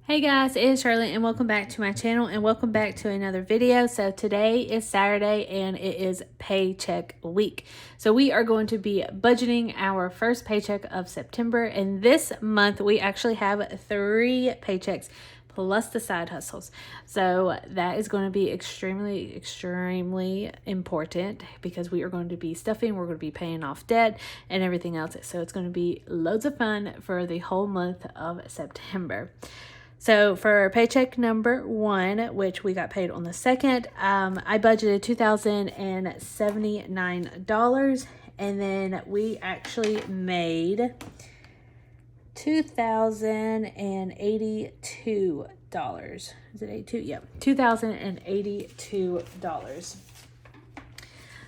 Hey guys, it's Shirley and welcome back to my channel and welcome back to another video. So today is Saturday and it is paycheck week. So we are going to be budgeting our first paycheck of September, and this month we actually have 3 paychecks plus the side hustles. So that is going to be extremely important because we are going to be stuffing, we're going to be paying off debt and everything else. So it's going to be loads of fun for the whole month of September. So for paycheck number 1, which we got paid on the 2nd, I budgeted $2,079, and then we actually made $2,082. Is it 82? Yeah, $2,082.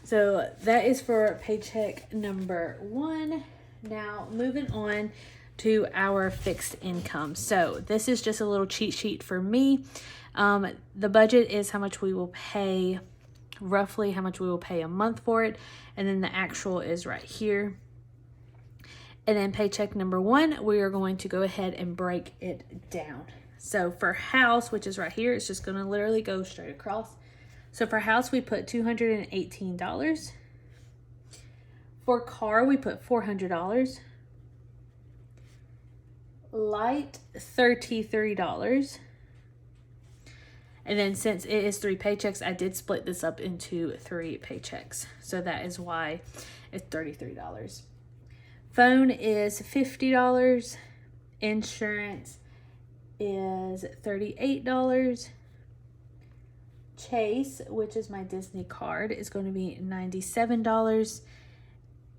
So that is for paycheck number 1. Now moving on to our fixed income. So this is just a little cheat sheet for me. The budget is how much we will pay, roughly how much we will pay a month for it. And then the actual is right here. And then paycheck number 1, we are going to go ahead and break it down. So for house, which is right here, it's just going to literally go straight across. So for house, we put $218. For car, we put $400. Light, $33. And then since it is 3 paychecks, I did split this up into 3 paychecks. So that is why it's $33. Phone is $50. Insurance is $38. Chase, which is my Disney card, is going to be $97.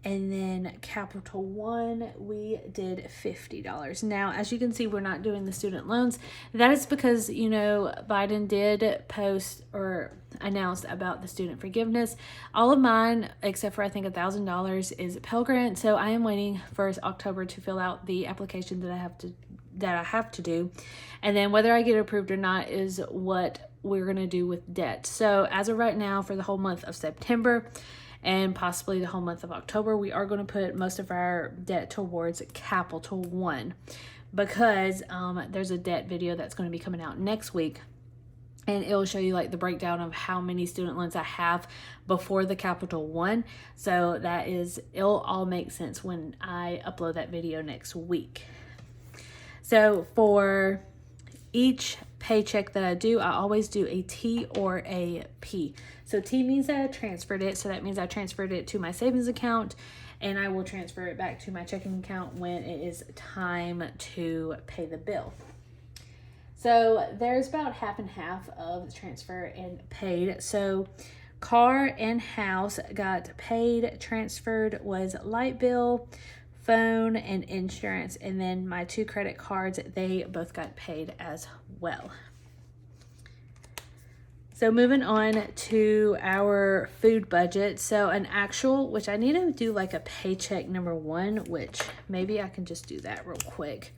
And then Capital One, we did $50. Now, as you can see, we're not doing the student loans. That is because, you know, Biden did post or announce about the student forgiveness. All of mine, except for I think $1,000, is Pell Grant. So I am waiting for October to fill out the application that I have to do. And then whether I get approved or not is what we're going to do with debt. So as of right now, for the whole month of September, and possibly the whole month of October, we are going to put most of our debt towards Capital One because there's a debt video that's going to be coming out next week, and it'll show you like the breakdown of how many student loans I have before the Capital One. So it'll all make sense when I upload that video next week. So for each paycheck that I do, I always do a T or a P. So T means that I transferred it. So that means I transferred it to my savings account, and I will transfer it back to my checking account when it is time to pay the bill. So there's about half and half of transfer and paid. So car and house got paid. Transferred was light bill, phone, and insurance. And then my 2 credit cards, they both got paid as well. So moving on to our food budget. So an actual, which I need to do like a paycheck number 1, which maybe I can just do that real quick.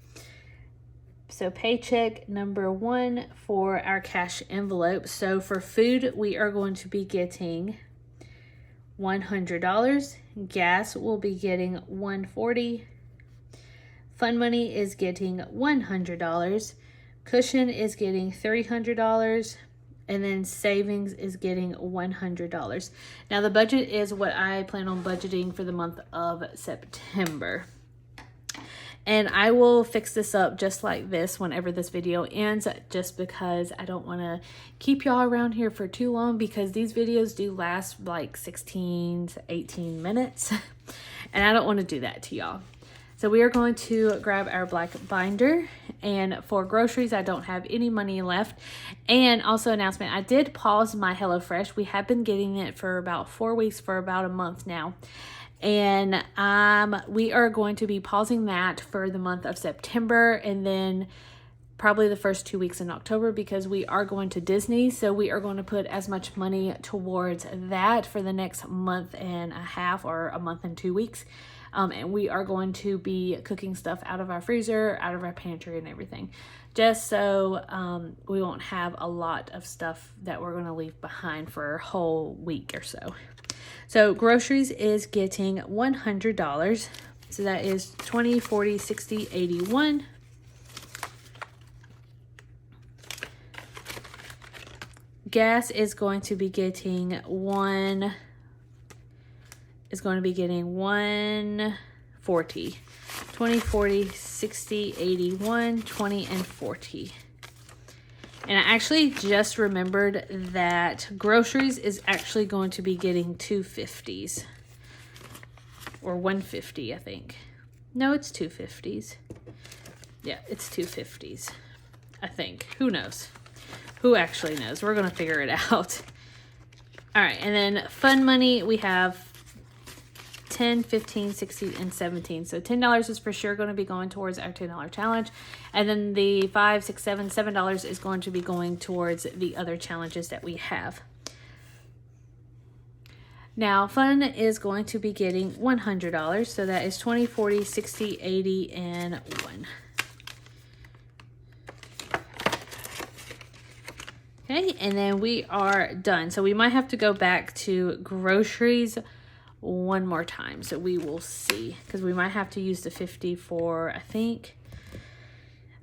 So paycheck number 1 for our cash envelope. So for food, we are going to be getting $100. Gas will be getting $140. Fun money is getting $100. Cushion is getting $300. And then savings is getting $100. Now the budget is what I plan on budgeting for the month of September. And I will fix this up just like this whenever this video ends, just because I don't want to keep y'all around here for too long, because these videos do last like 16 to 18 minutes. And I don't want to do that to y'all. So we are going to grab our black binder, and for groceries, I don't have any money left. And also announcement, I did pause my HelloFresh. We have been getting it for about 4 weeks, for about a month now. And we are going to be pausing that for the month of September, and then probably the first 2 weeks in October, because we are going to Disney. So we are going to put as much money towards that for the next month and a half, or a month and 2 weeks. And we are going to be cooking stuff out of our freezer, out of our pantry and everything, just so we won't have a lot of stuff that we're going to leave behind for a whole week or so. So groceries is getting $100. So that is 20, 40, 60, 81. Gas is going to be getting 140. 20, 40, 60, 80, 1, 20, and 40. And I actually just remembered that groceries is actually going to be getting 250s. Or 150, I think. No, it's 250s. Yeah, it's 250s. I think. Who knows? Who actually knows? We're going to figure it out. All right, and then fun money, we have 10, 15, 16, and 17. So $10 is for sure going to be going towards our $10 challenge. And then the $5, $6, $7, $7 is going to be going towards the other challenges that we have. Now, fun is going to be getting $100. So that is 20, 40, 60, 80, and 1. Okay, and then we are done. So we might have to go back to groceries one more time. So we will see, because we might have to use the 50 for, I think,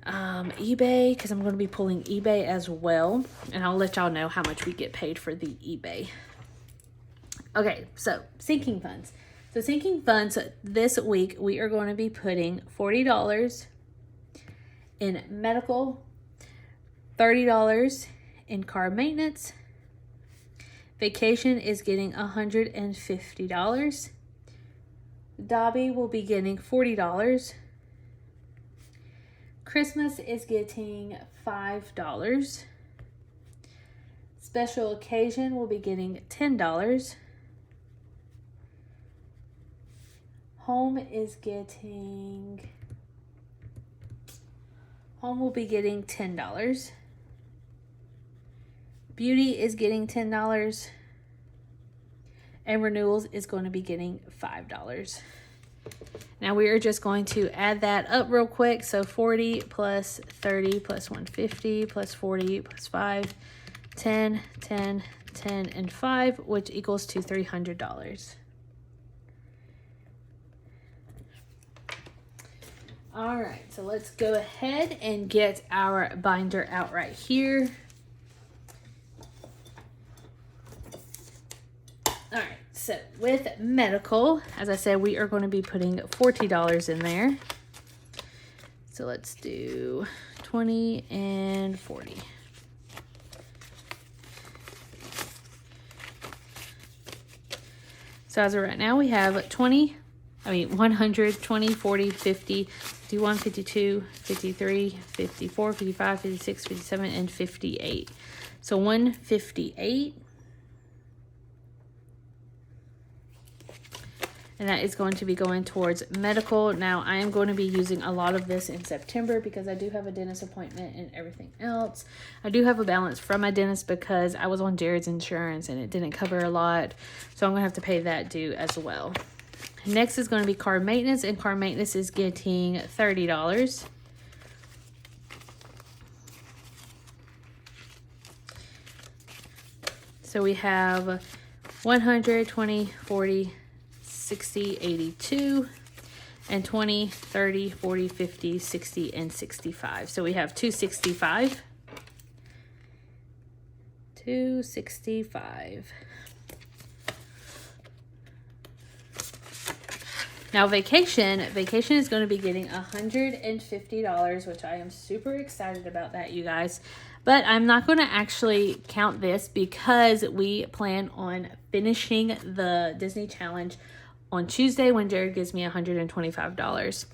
eBay, because I'm going to be pulling eBay as well. And I'll let y'all know how much we get paid for the eBay. Okay, so sinking funds. So sinking funds this week, we are going to be putting $40 in medical, $30 in car maintenance. Vacation is getting $150. Dobby will be getting $40. Christmas is getting $5. Special occasion will be getting $10. Home will be getting $10. Beauty is getting $10. And Renewals is going to be getting $5. Now we are just going to add that up real quick. So 40 plus 30 plus 150 plus 40 plus 5, 10, 10, 10, and 5, which equals to $300. All right, so let's go ahead and get our binder out right here. All right, so with medical, as I said, we are going to be putting $40 in there. So let's do 20 and 40. So as of right now, we have 100, 20, 40, 50, 51, 52, 53, 54, 55, 56, 57, and 58. So 158. And that is going to be going towards medical. Now, I am going to be using a lot of this in September because I do have a dentist appointment and everything else. I do have a balance from my dentist because I was on Jared's insurance and it didn't cover a lot. So I'm going to have to pay that due as well. Next is going to be car maintenance, and car maintenance is getting $30. So we have 100, 20, 40, 60, 82, and 20, 30, 40, 50, 60, and 65. So we have 265. 265. Now vacation is going to be getting $150, which I am super excited about that, you guys. But I'm not going to actually count this because we plan on finishing the Disney challenge on Tuesday when Jared gives me $125.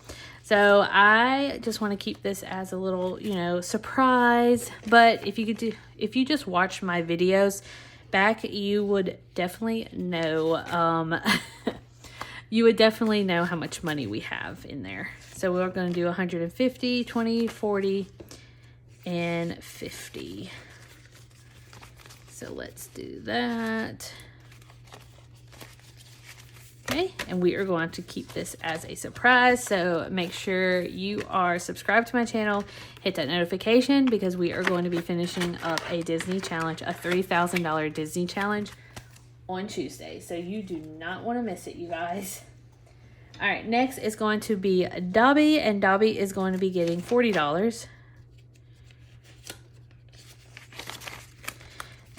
So I just want to keep this as a little, surprise. But if you just watch my videos back, you would definitely know, you would definitely know how much money we have in there. So we're going to do 150, 20, 40, and 50. So let's do that. Okay, and we are going to keep this as a surprise. So make sure you are subscribed to my channel, hit that notification because we are going to be finishing up a Disney challenge, a $3,000 Disney challenge on Tuesday. So you do not want to miss it, you guys. All right, next is going to be Dobby, and Dobby is going to be getting $40.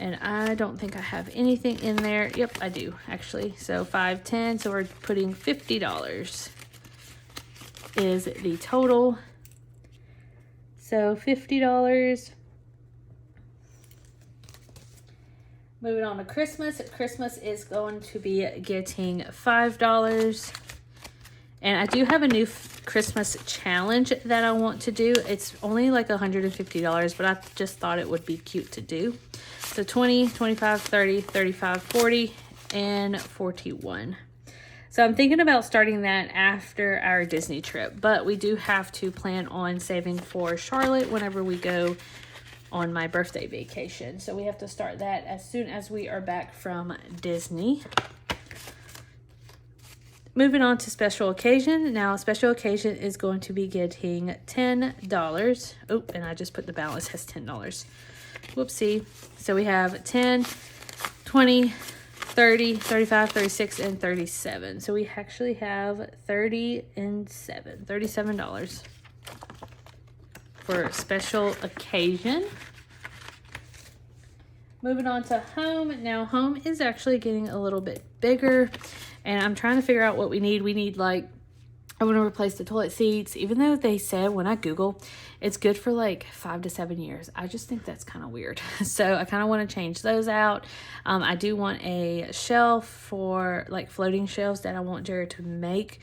And I don't think I have anything in there. Yep, I do actually. So 5, 10. So we're putting $50 is the total. So $50. Moving on to Christmas. Christmas is going to be getting $5. And I do have a new Christmas challenge that I want to do. It's only like $150, but I just thought it would be cute to do. So 20, 25, 30, 35, 40, and 41. So I'm thinking about starting that after our Disney trip, but we do have to plan on saving for Charlotte whenever we go on my birthday vacation. So we have to start that as soon as we are back from Disney. Moving on to special occasion. Now, special occasion is going to be getting $10. Oh, and I just put the balance as $10. Whoopsie. So we have 10, 20, 30, 35, 36, and 37. So we actually have $37 for special occasion. Moving on to home. Now, home is actually getting a little bit bigger, and I'm trying to figure out what we need. We need, like, I want to replace the toilet seats, even though they said when I Google it's good for like 5 to 7 years. I just think that's kind of weird. So I kind of want to change those out. I do want a shelf for like floating shelves that I want Jared to make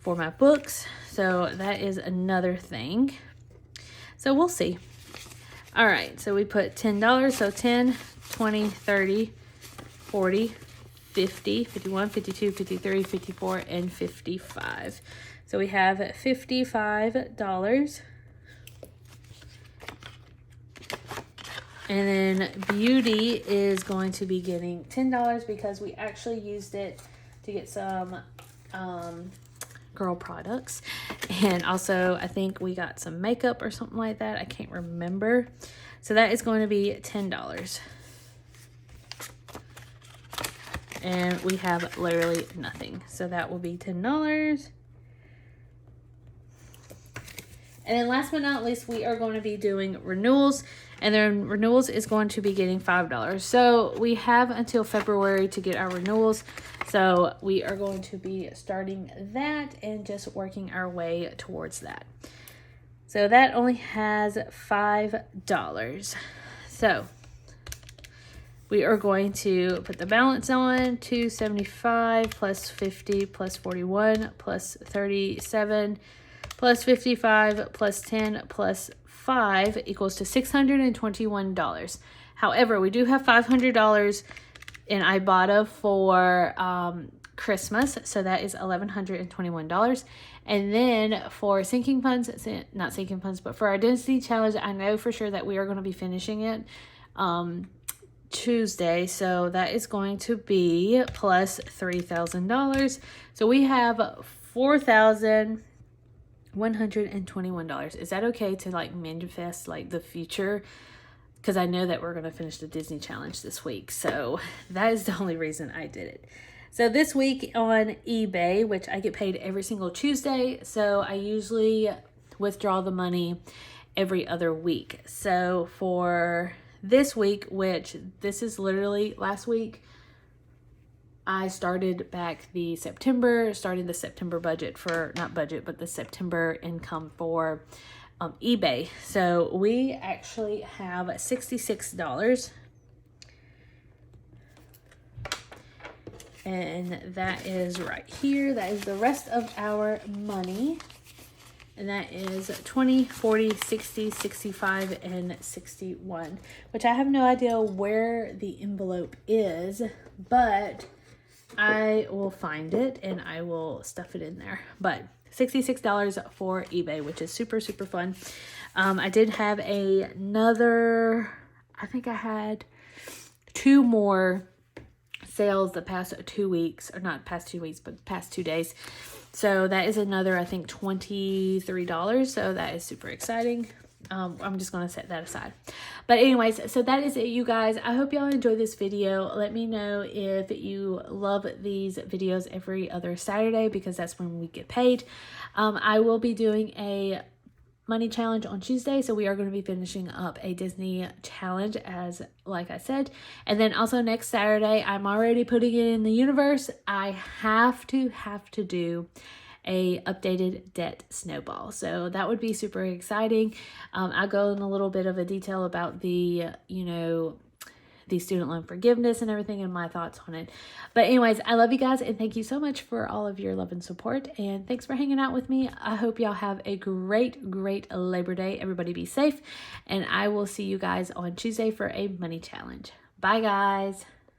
for my books. So that is another thing. So we'll see. All right, so we put $10. So 10, 20, 30, 40, 50, 51, 52, 53, 54, and 55. So we have $55. And then beauty is going to be getting $10 because we actually used it to get some girl products. And also I think we got some makeup or something like that. I can't remember. So that is going to be $10. And we have literally nothing. So that will be $10. And then last but not least, we are going to be doing renewals. And then renewals is going to be getting $5. So we have until February to get our renewals. So we are going to be starting that and just working our way towards that. So that only has $5. So we are going to put the balance on. 275 plus 50 plus 41 plus 37 plus 55 plus 10 plus 5 equals to $621. However, we do have $500 in Ibotta for Christmas, so that is $1,121. And then for sinking funds, not sinking funds, but for our density challenge, I know for sure that we are going to be finishing it Tuesday, so that is going to be plus $3,000. So we have $4,121. Is that okay to like manifest like the future? Because I know that we're going to finish the Disney challenge this week. So that is the only reason I did it. So this week on eBay, which I get paid every single Tuesday, so I usually withdraw the money every other week. So for this week, which this is literally last week, I started back starting the September budget for, not budget, but the September income for eBay. So we actually have $66. And that is right here. That is the rest of our money. And that is 20, 40, 60, 65, and 61. Which I have no idea where the envelope is, but I will find it and I will stuff it in there. But $66 for eBay, which is super, super fun. I did have another, I think I had 2 more sales the past 2 weeks, or not past 2 weeks, but past 2 days. So that is another, I think, $23. So that is super exciting. I'm just going to set that aside. But anyways, so that is it, you guys. I hope y'all enjoyed this video. Let me know if you love these videos every other Saturday, because that's when we get paid. I will be doing money challenge on Tuesday, so we are going to be finishing up a Disney challenge, as like I said. And then also next Saturday, I'm already putting it in the universe, I have to do a updated debt snowball, so that would be super exciting. I'll go in a little bit of a detail about the the student loan forgiveness and everything and my thoughts on it. But anyways, I love you guys and thank you so much for all of your love and support, and thanks for hanging out with me. I hope y'all have a great Labor Day. Everybody be safe, and I will see you guys on Tuesday for a money challenge. Bye guys.